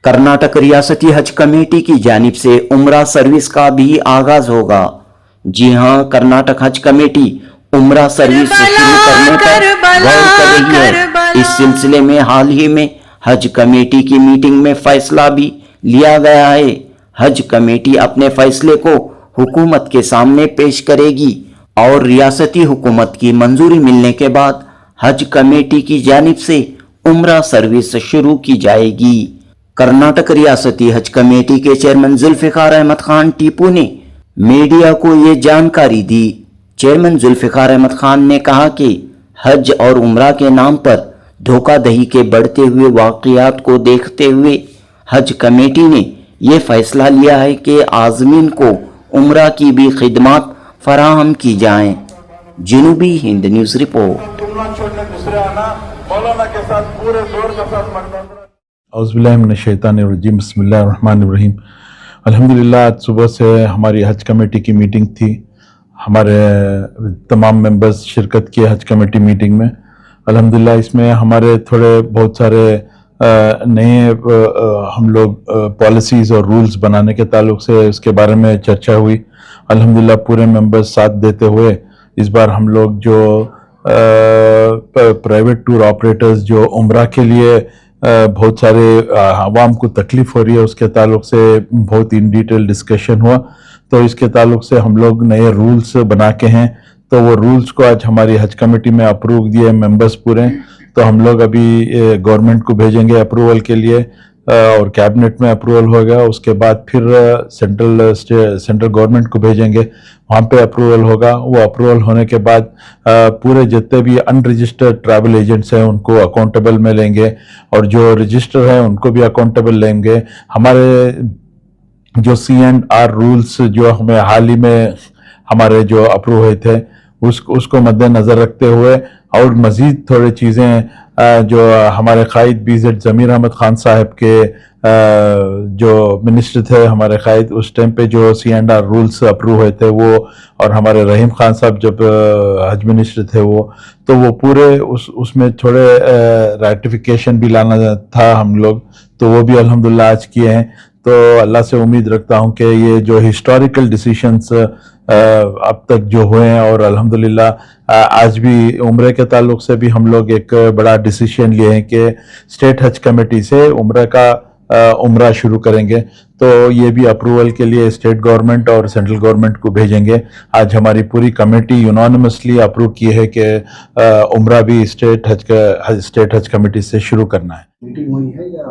कर्नाटक रियासती हज कमेटी की जानिब से उम्रा सर्विस का भी आगाज होगा। जी हां, कर्नाटक हज कमेटी उम्रा सर्विस शुरू करने पर गौर कर रही है। इस सिलसिले में हाल ही में हज कमेटी की मीटिंग में फैसला भी लिया गया है। हज कमेटी अपने फैसले को हुकूमत के सामने पेश करेगी और रियासती हुकूमत की मंजूरी मिलने के बाद हज कमेटी की जानिब से उम्रा सर्विस शुरू की जाएगी। कर्नाटक रियासती हज कमेटी के चेयरमैन जुल्फिकार अहमद खान टीपू ने मीडिया को ये जानकारी दी। चेयरमैन जुल्फिकार अहमद खान ने कहा कि हज और उम्रा के नाम पर धोखाधड़ी के बढ़ते हुए वाक़यात को देखते हुए हज कमेटी ने ये फैसला लिया है कि आज़मीन को उम्रा की भी खिदमत फराहम की जाएं। जनूबी हिंद न्यूज़ रिपोर्ट। औज़ुबिल्लाहिमिनश्शैतानिर्रजीम, बिस्मिल्लाहिर्रहमानिर्रहीम। अल्हम्दुलिल्लाह, आज सुबह से हमारी हज कमेटी की मीटिंग थी। हमारे तमाम मेंबर्स शिरकत किए हज कमेटी मीटिंग में। अल्हम्दुलिल्लाह, इसमें हमारे थोड़े बहुत सारे नए हम लोग पॉलिसीज़ और रूल्स बनाने के ताल्लुक से उसके बारे में चर्चा हुई। अल्हम्दुलिल्लाह, पूरे मेंबर्स साथ देते हुए इस बार हम लोग जो प्राइवेट टूर ऑपरेटर्स जो उम्रा के लिए बहुत सारे आवाम को तकलीफ हो रही है, उसके ताल्लुक से बहुत इन डिटेल डिस्कशन हुआ। तो इसके ताल्लुक से हम लोग नए रूल्स बना के हैं। तो वो रूल्स को आज हमारी हज कमेटी में अप्रूव दिए मेंबर्स पूरे। तो हम लोग अभी गवर्नमेंट को भेजेंगे अप्रूवल के लिए और कैबिनेट में अप्रूवल होगा। उसके बाद फिर सेंट्रल गवर्नमेंट को भेजेंगे, वहाँ पे अप्रूवल होगा। वो अप्रूवल होने के बाद पूरे जितने भी अनरजिस्टर्ड ट्रैवल एजेंट्स हैं उनको अकाउंटेबल में लेंगे और जो रजिस्टर हैं उनको भी अकाउंटेबल लेंगे। हमारे जो C&R रूल्स जो हमें हाल ही में हमारे जो अप्रूव हुए थे उसको मद्देनज़र रखते हुए और मज़ीद थोड़ी चीज़ें जो हमारे कायद BZ ज़मीर अहमद खान साहब के जो मिनिस्टर थे हमारे कायद, उस टाइम पे जो C&R रूल्स अप्रूव हुए थे वो, और हमारे रहीम खान साहब जब हज मिनिस्टर थे वो पूरे उसमें थोड़े रेटिफिकेशन भी लाना था हम लोग, तो वो भी अल्हम्दुलिल्लाह आज किए हैं। तो अल्लाह से उम्मीद रखता हूँ कि ये जो हिस्टोरिकल डिसीशंस अब तक जो हुए हैं, और अल्हम्दुलिल्लाह आज भी उम्रे के ताल्लुक से भी हम लोग एक बड़ा डिसीजन लिए हैं कि स्टेट हज कमेटी से उम्रा शुरू करेंगे। तो ये भी अप्रूवल के लिए स्टेट गवर्नमेंट और सेंट्रल गवर्नमेंट को भेजेंगे। आज हमारी पूरी कमेटी यूनानिमसली अप्रूव की है कि उम्रा भी स्टेट हज कमेटी से शुरू करना है। मीटिंग हुई है या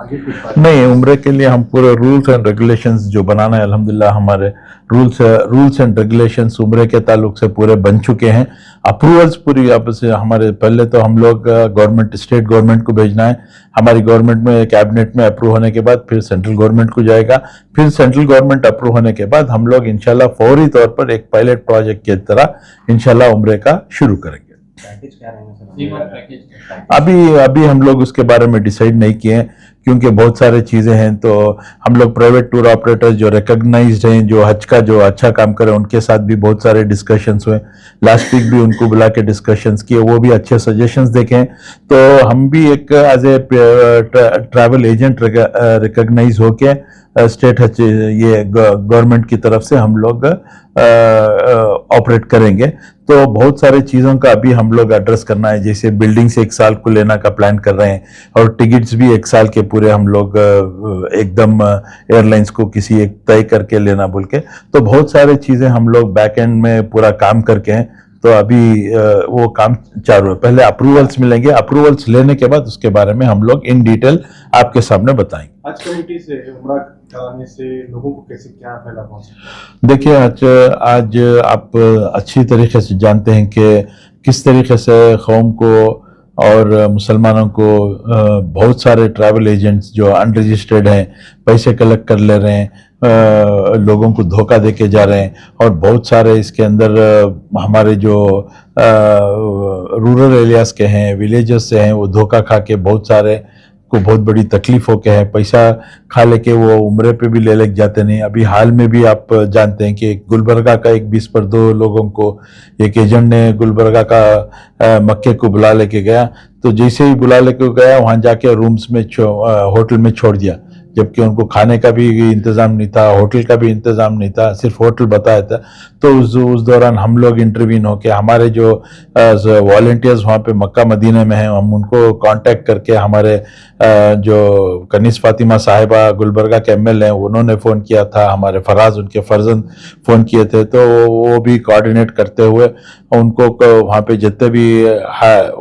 आगे कुछ बात? नहीं, उम्रे के लिए हम पूरे रूल्स एंड रेगुलेशंस जो बनाना है, अल्हम्दुलिल्लाह हमारे रूल्स एंड रेगुलेशंस उम्रे के ताल्लुक से पूरे बन चुके हैं। अप्रूवल्स पूरी अब से हमारे, पहले तो हम लोग स्टेट गवर्नमेंट को भेजना है, हमारी गवर्नमेंट में कैबिनेट में अप्रूव होने के बाद फिर सेंट्रल गवर्नमेंट को जाएगा, फिर सेंट्रल गवर्नमेंट अप्रूव होने के बाद हम लोग इंशाल्लाह फौरी तौर पर एक पायलट प्रोजेक्ट की तरह इंशाल्लाह उम्रे का शुरू करेंगे। पैकेज क्या रहेगा? अभी हम लोग उसके बारे में डिसाइड नहीं किए हैं, क्योंकि बहुत सारे चीज़ें हैं। तो हम लोग प्राइवेट टूर ऑपरेटर्स जो रिकॉग्नाइज्ड हैं, जो हज का जो अच्छा काम करें, उनके साथ भी बहुत सारे डिस्कशंस हुए। लास्ट वीक भी उनको बुला के डिस्कशंस किए, वो भी अच्छे सजेशंस देखें। तो हम भी एक as a travel agent recognize होके स्टेट हज ये गवर्नमेंट की तरफ से हम लोग ऑपरेट करेंगे। तो बहुत सारी चीज़ों का अभी हम लोग एड्रेस करना है, जैसे बिल्डिंग से 1 साल को लेना का प्लान कर रहे हैं, और टिकट्स भी 1 साल के पूरे हम लोग एकदम एयरलाइंस को किसी एक तय करके लेना बोल के। तो बहुत सारी चीज़ें हम लोग बैक एंड में पूरा काम करके हैं। तो अभी वो काम चालू है। पहले अप्रूवल्स मिलेंगे, अप्रूवल्स लेने के बाद उसके बारे में हम लोग इन डिटेल आपके सामने बताएंगे। आज कमेटी से उम्रा कराने से लोगों को कैसे क्या फायदा पहुंचा? देखिए, आज आप अच्छी तरीके से जानते हैं कि किस तरीके से कौम को और मुसलमानों को बहुत सारे ट्रैवल एजेंट्स जो अनरजिस्टर्ड हैं पैसे कलेक्ट कर ले रहे हैं, लोगों को धोखा दे के जा रहे हैं, और बहुत सारे इसके अंदर हमारे जो रूरल एरियाज के हैं, विलेजेस से हैं, वो धोखा खा के बहुत सारे को बहुत बड़ी तकलीफ हो के है, पैसा खा लेके वो उम्रे पे भी ले जाते नहीं। अभी हाल में भी आप जानते हैं कि गुलबर्गा का एक 20 पर 2 लोगों को एक एजेंट ने गुलबर्गा का मक्के को बुला लेके गया। तो जैसे ही बुला लेके गया, वहाँ जाके रूम्स में होटल में छोड़ दिया। जबकि उनको खाने का भी इंतज़ाम नहीं था, होटल का भी इंतज़ाम नहीं था, सिर्फ होटल बताया था। तो उस दौरान हम लोग इंटरवीन होके हमारे जो वॉलंटियर्स वहाँ पे मक्का मदीना में हैं, हम उनको कांटेक्ट करके हमारे जो कनीस फातिमा साहिबा गुलबर्गा के एमएल हैं उन्होंने फ़ोन किया था, हमारे फराज उनके फर्जंद फ़ोन किए थे, तो वो भी कोऑर्डिनेट करते हुए उनको वहाँ पे जितने भी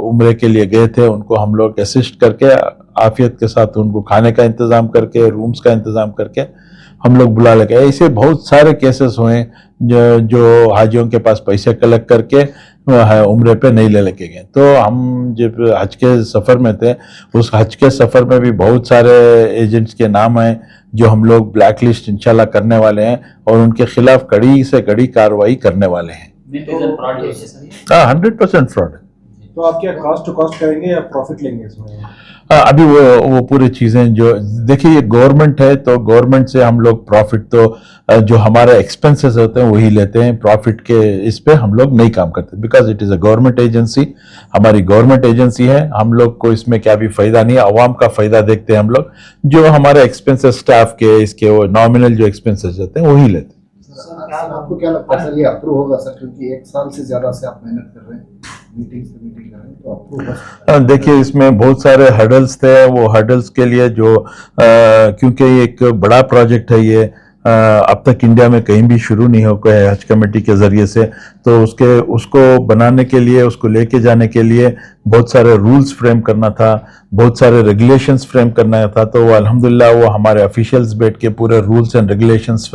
उम्रे के लिए गए थे उनको हम लोग असिस्ट करके आफियत के साथ उनको खाने का इंतज़ाम करके रूम्स का इंतज़ाम करके हम लोग बुला लेके। ऐसे बहुत सारे केसेस हुए जो हाजियों के पास पैसे कलेक्ट करके उम्रे पे नहीं ले लेके गए। तो हम जब हज के सफ़र में थे, उस हज के सफ़र में भी बहुत सारे एजेंट्स के नाम हैं जो हम लोग ब्लैक लिस्ट इंशाल्लाह करने वाले हैं और उनके खिलाफ कड़ी से कड़ी कार्रवाई करने वाले हैं। 100% फ्रॉड है। तो आप क्या कॉस्ट टू कॉस्ट करेंगे या प्रॉफिट लेंगे इसमें? अभी वो पूरी चीज़ें जो देखिए ये गवर्नमेंट है तो गवर्नमेंट से हम लोग प्रॉफिट तो जो हमारे एक्सपेंसेस होते हैं वही लेते हैं, प्रॉफिट के इस पे हम लोग नहीं काम करते because it is a government agency, हमारी गवर्नमेंट एजेंसी है, हम लोग को इसमें क्या भी फ़ायदा नहीं है, अवाम का फ़ायदा देखते हैं हम लोग, जो हमारे एक्सपेंसेस स्टाफ के इसके वो नॉमिनल जो एक्सपेंसेस होते हैं वही लेते हैं। सर आपको क्या लगता है सर ये अप्रूव होगा सर, क्योंकि 1 साल से ज्यादा से आप मेहनत कर रहे हैं, मीटिंग से मीटिंग कर रहे हैं, तो अप्रूव देखिए इसमें बहुत सारे हर्डल्स थे, वो हर्डल्स के लिए जो क्योंकि ये एक बड़ा प्रोजेक्ट है ये अब तक इंडिया में कहीं भी शुरू नहीं हो गया है हज कमेटी के ज़रिए से, तो उसको बनाने के लिए उसको लेके जाने के लिए बहुत सारे रूल्स फ्रेम करना था, बहुत सारे रेगुलेशंस फ्रेम करना था। तो वो अल्हम्दुलिल्लाह वो हमारे ऑफिशियल्स बैठ के पूरे रूल्स एंड रेगुलेशंस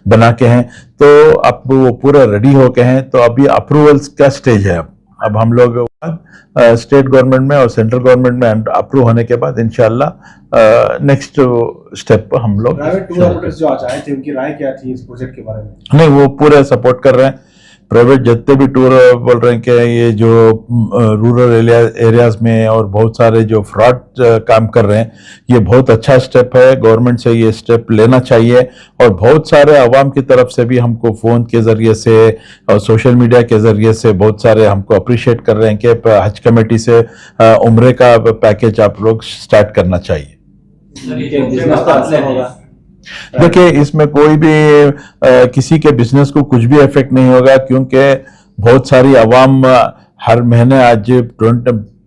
बना के हैं, तो अब वो पूरा रेडी हो के हैं। तो अभी अप्रूवल्स का स्टेज है। अब हम लोग स्टेट गवर्नमेंट में और सेंट्रल गवर्नमेंट में अप्रूव होने के बाद इंशाल्लाह नेक्स्ट स्टेप पर हम लोग। प्राइवेट टूर ऑपरेटर्स जो आज आए थे उनकी राय क्या थी इस प्रोजेक्ट के बारे में? नहीं, वो पूरे सपोर्ट कर रहे हैं। प्राइवेट जितने भी टूर बोल रहे हैं कि ये जो रूरल एरियाज में और बहुत सारे जो फ्रॉड काम कर रहे हैं, ये बहुत अच्छा स्टेप है, गवर्नमेंट से ये स्टेप लेना चाहिए। और बहुत सारे अवाम की तरफ से भी हमको फ़ोन के ज़रिए से और सोशल मीडिया के ज़रिए से बहुत सारे हमको अप्रिशिएट कर रहे हैं कि हज कमेटी से उम्रे का पैकेज आप लोग स्टार्ट करना चाहिए। देखिए इसमें कोई भी किसी के बिजनेस को कुछ भी इफेक्ट नहीं होगा, क्योंकि बहुत सारी अवाम हर महीने आज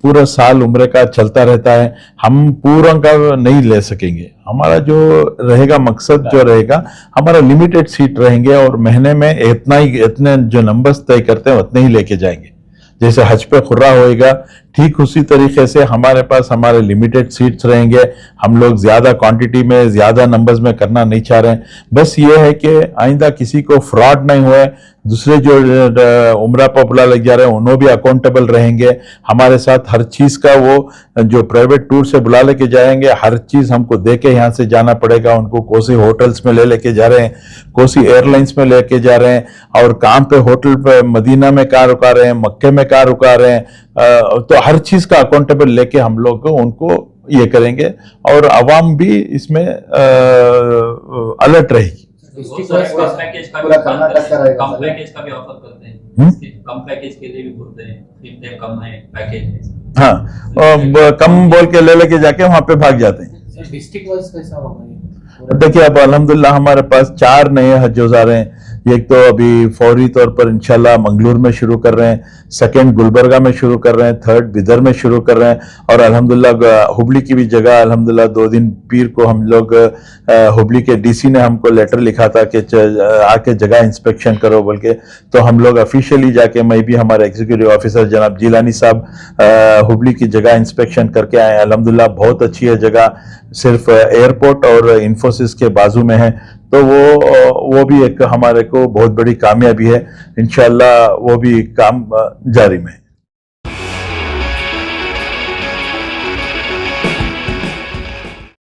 पूरा साल उम्रे का चलता रहता है, हम पूरा का नहीं ले सकेंगे। हमारा जो रहेगा मकसद जो रहेगा, हमारा लिमिटेड सीट रहेंगे और महीने में इतने जो नंबर्स तय करते हैं उतने ही लेके जाएंगे। जैसे हज पे खुर्रा होएगा, ठीक उसी तरीके से हमारे पास हमारे लिमिटेड सीट्स रहेंगे। हम लोग ज़्यादा क्वांटिटी में ज़्यादा नंबर्स में करना नहीं चाह रहे हैं। बस ये है कि आइंदा किसी को फ्रॉड नहीं हुए, दूसरे जो उम्रा पर बुला लग जा रहे हैं उन्हों भी अकाउंटेबल रहेंगे हमारे साथ। हर चीज़ का वो जो प्राइवेट टूर से बुला लेके जाएंगे, हर चीज़ हमको दे के यहाँ से जाना पड़ेगा उनको। कोसी होटल्स में लेके जा रहे हैं, कोसी एयरलाइंस में लेके जा रहे हैं, और काम पे होटल पे मदीना में कार रुका रहे हैं, मक्के में कार रुका रहे हैं। तो हर चीज़ का अकाउंटेबल लेके हम लोग उनको ये करेंगे और आवाम भी इसमें अलर्ट रहेगी। पूरा कर्नाटक का रहेगा। कम पैकेज का भी ऑफर करते हैं, कम पैकेज के लिए भी बोलते हैं, इतने कम है पैकेज। हाँ, कम बोल के लेके जाके वहां पे भाग जाते हैं। डिस्ट्रिक्ट वाइज कैसा होगा? देखिए अब अल्हम्दुलिल्लाह हमारे पास 4 नए हज्जोज आ रहे हैं। एक तो अभी फौरी तौर पर इंशाल्लाह मंगलूर में शुरू कर रहे हैं, सेकंड गुलबर्गा में शुरू कर रहे हैं, थर्ड बिदर में शुरू कर रहे हैं, और अल्हम्दुलिल्लाह हुबली की भी जगह अल्हम्दुलिल्लाह 2 दिन पीर को हम लोग हुबली के डीसी ने हमको लेटर लिखा था कि आके जगह इंस्पेक्शन करो बोल के। तो हम लोग ऑफिशियली जाके, मैं भी हमारे एग्जीक्यूटिव ऑफिसर जनाब जिलानी साहब हुबली की जगह इंस्पेक्शन करके आए। अल्हम्दुलिल्लाह बहुत अच्छी है जगह, सिर्फ एयरपोर्ट और इंफोसिस के बाजू में है। तो वो भी एक हमारे को बहुत बड़ी कामयाबी है। इंशाल्लाह वो भी काम जारी में है।